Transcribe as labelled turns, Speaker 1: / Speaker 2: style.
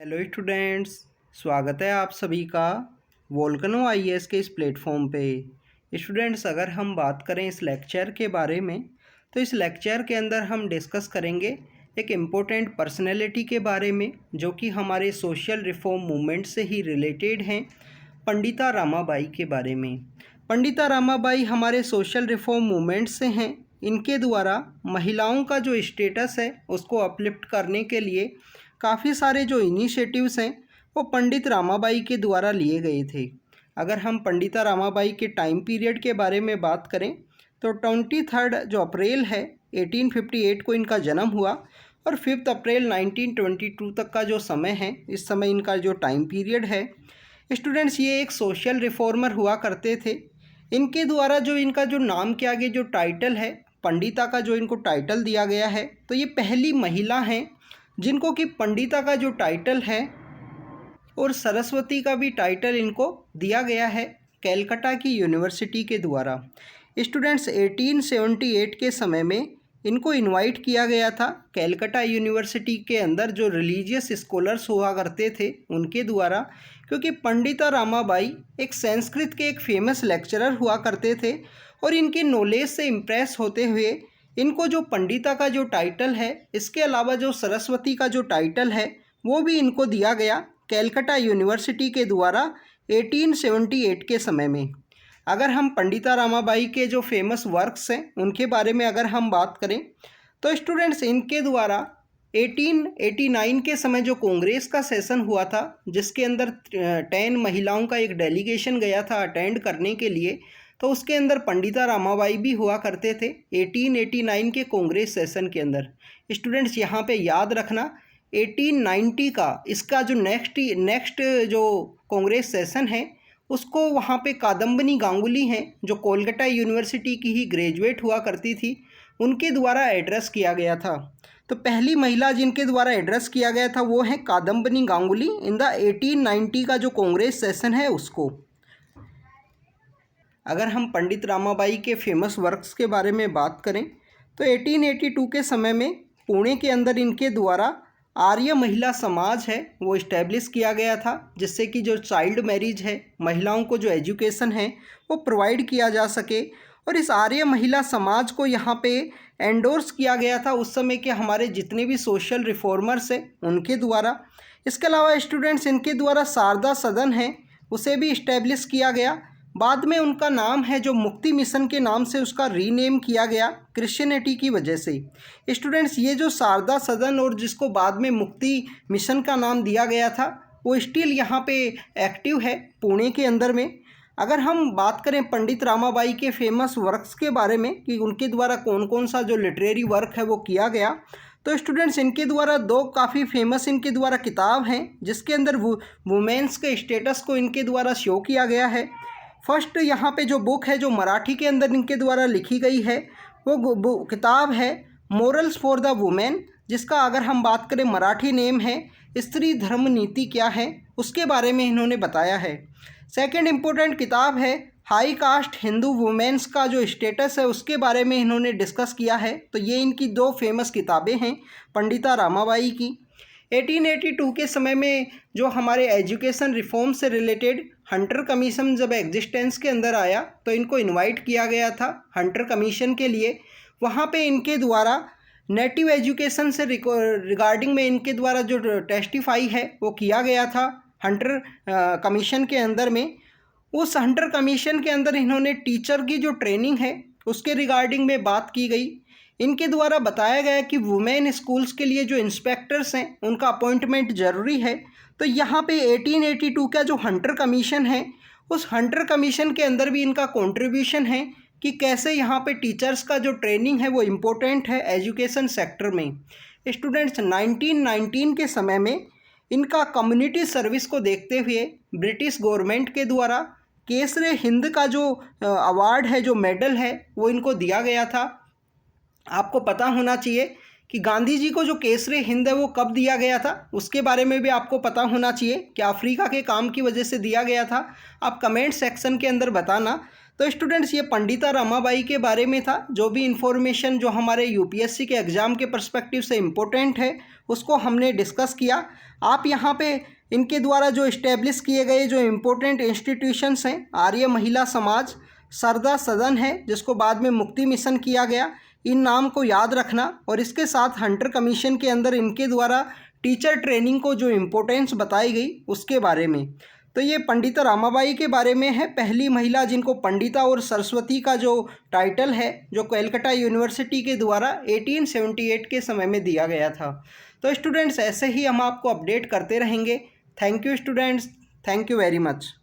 Speaker 1: Hello students, स्वागत है आप सभी का वोल्केनो आईएएस के इस प्लेटफॉर्म पे। स्टूडेंट्स, अगर हम बात करें इस लेक्चर के बारे में तो इस लेक्चर के अंदर हम डिस्कस करेंगे एक इम्पोर्टेंट पर्सनैलिटी के बारे में जो कि हमारे सोशल रिफॉर्म मूवमेंट से ही रिलेटेड हैं, पंडिता रमाबाई के बारे में। पंडिता रमाबाई हमारे सोशल रिफॉर्म मूवमेंट से हैं। इनके द्वारा महिलाओं का जो स्टेटस है उसको अपलिफ्ट करने के लिए काफ़ी सारे जो इनिशिएटिव्स हैं वो पंडित रमाबाई के द्वारा लिए गए थे। अगर हम पंडिता रमाबाई के टाइम पीरियड के बारे में बात करें तो 23 जो अप्रैल है 1858 को इनका जन्म हुआ और 5 अप्रैल 1922 तक का जो समय है, इस समय इनका जो टाइम पीरियड है। स्टूडेंट्स, ये एक सोशल रिफॉर्मर हुआ करते थे। इनके द्वारा जो इनका जो नाम के आगे जो टाइटल है पंडिता का, जो इनको टाइटल दिया गया है, तो ये पहली महिला हैं जिनको कि पंडिता का जो टाइटल है और सरस्वती का भी टाइटल इनको दिया गया है कैलकाटा की यूनिवर्सिटी के द्वारा। स्टूडेंट्स, 1878 के समय में इनको इनवाइट किया गया था कैलकाटा यूनिवर्सिटी के अंदर जो रिलीजियस स्कॉलर्स हुआ करते थे उनके द्वारा, क्योंकि पंडिता रमाबाई एक संस्कृत के एक फेमस लेक्चरर हुआ करते थे और इनके नॉलेज से इम्प्रेस होते हुए इनको जो पंडिता का जो टाइटल है, इसके अलावा जो सरस्वती का जो टाइटल है वो भी इनको दिया गया कैलकाटा यूनिवर्सिटी के द्वारा 1878 के समय में। अगर हम पंडिता रमाबाई के जो फेमस वर्क्स हैं उनके बारे में अगर हम बात करें तो स्टूडेंट्स, इनके द्वारा 1889 के समय जो कांग्रेस का सेशन हुआ था जिसके अंदर 10 महिलाओं का एक डेलीगेशन गया था अटेंड करने के लिए, तो उसके अंदर पंडिता रमाबाई भी हुआ करते थे 1889 के कांग्रेस सेशन के अंदर। स्टूडेंट्स, यहाँ पे याद रखना 1890 का इसका जो नेक्स्ट जो कांग्रेस सेशन है उसको वहाँ पे कादम्बिनी गांगुली हैं जो कोलकाता यूनिवर्सिटी की ही ग्रेजुएट हुआ करती थी, उनके द्वारा एड्रेस किया गया था। तो पहली महिला जिनके द्वारा एड्रेस किया गया था वो है कादम्बिनी गांगुली इन द 1890 का जो कांग्रेस सेशन है उसको। अगर हम पंडित रमाबाई के फेमस वर्क्स के बारे में बात करें तो 1882 के समय में पुणे के अंदर इनके द्वारा आर्य महिला समाज है वो इस्टेब्लिश किया गया था, जिससे कि जो चाइल्ड मैरिज है, महिलाओं को जो एजुकेशन है वो प्रोवाइड किया जा सके। और इस आर्य महिला समाज को यहाँ पे एंडोर्स किया गया था उस समय के हमारे जितने भी सोशल रिफॉर्मर्स हैं उनके द्वारा। इसके अलावा स्टूडेंट्स, इनके द्वारा शारदा सदन है उसे भी इस्टेब्लिश किया गया। बाद में उनका नाम है जो मुक्ति मिशन के नाम से उसका रीनेम किया गया क्रिश्चियनिटी की वजह से। स्टूडेंट्स, ये जो शारदा सदन और जिसको बाद में मुक्ति मिशन का नाम दिया गया था वो स्टिल यहाँ पे एक्टिव है पुणे के अंदर में। अगर हम बात करें पंडित रमाबाई के फेमस वर्क्स के बारे में कि उनके द्वारा कौन कौन सा जो लिटरेरी वर्क है वो किया गया, तो स्टूडेंट्स, इनके द्वारा दो काफ़ी फेमस इनके द्वारा किताब हैं जिसके अंदर वुमेन्स के स्टेटस को इनके द्वारा शो किया गया है। फर्स्ट यहाँ पे जो बुक है जो मराठी के अंदर इनके द्वारा लिखी गई है वो किताब है मोरल्स फॉर द वुमेन, जिसका अगर हम बात करें मराठी नेम है स्त्री धर्म नीति क्या है, उसके बारे में इन्होंने बताया है। सेकंड इम्पोर्टेंट किताब है हाई कास्ट हिंदू वुमेन्स का जो स्टेटस है उसके बारे में इन्होंने डिस्कस किया है। तो ये इनकी दो फेमस किताबें हैं पंडिता रमाबाई की। 1882 के समय में जो हमारे एजुकेशन रिफॉर्म से रिलेटेड हंटर कमीशन जब एग्जिस्टेंस के अंदर आया तो इनको इनवाइट किया गया था हंटर कमीशन के लिए। वहाँ पे इनके द्वारा नेटिव एजुकेशन से रिगार्डिंग में इनके द्वारा जो टेस्टिफाई है वो किया गया था हंटर कमीशन के अंदर में। उस हंटर कमीशन के अंदर इन्होंने टीचर की जो ट्रेनिंग है उसके रिगार्डिंग में बात की गई। इनके द्वारा बताया गया कि वुमेन स्कूल्स के लिए जो इंस्पेक्टर्स हैं उनका अपॉइंटमेंट ज़रूरी है। तो यहाँ पे 1882 का जो हंटर कमीशन है उस हंटर कमीशन के अंदर भी इनका कंट्रीब्यूशन है कि कैसे यहाँ पे टीचर्स का जो ट्रेनिंग है वो इम्पोर्टेंट है एजुकेशन सेक्टर में। स्टूडेंट्स, 1919 के समय में इनका कम्युनिटी सर्विस को देखते हुए ब्रिटिश गवर्नमेंट के द्वारा केसरे हिंद का जो अवार्ड है, जो मेडल है, वो इनको दिया गया था। आपको पता होना चाहिए कि गांधी जी को जो केसरे हिंद है वो कब दिया गया था, उसके बारे में भी आपको पता होना चाहिए कि अफ्रीका के काम की वजह से दिया गया था। आप कमेंट सेक्शन के अंदर बताना। तो स्टूडेंट्स ये पंडिता रमाबाई के बारे में था। जो भी इंफॉर्मेशन जो हमारे यूपीएससी के एग्ज़ाम के पर्सपेक्टिव से इम्पोर्टेंट है उसको हमने डिस्कस किया। आप यहाँ पे इनके द्वारा जो इस्टेब्लिश किए गए जो इम्पोर्टेंट इंस्टीट्यूशंस हैं, आर्य महिला समाज, सरदा सदन है जिसको बाद में मुक्ति मिशन किया गया, इन नाम को याद रखना। और इसके साथ हंटर कमीशन के अंदर इनके द्वारा टीचर ट्रेनिंग को जो इम्पोर्टेंस बताई गई उसके बारे में। तो ये पंडिता रमाबाई के बारे में है, पहली महिला जिनको पंडिता और सरस्वती का जो टाइटल है जो कलकत्ता यूनिवर्सिटी के द्वारा 1878 के समय में दिया गया था। तो स्टूडेंट्स ऐसे ही हम आपको अपडेट करते रहेंगे। Thank you students, thank you very much.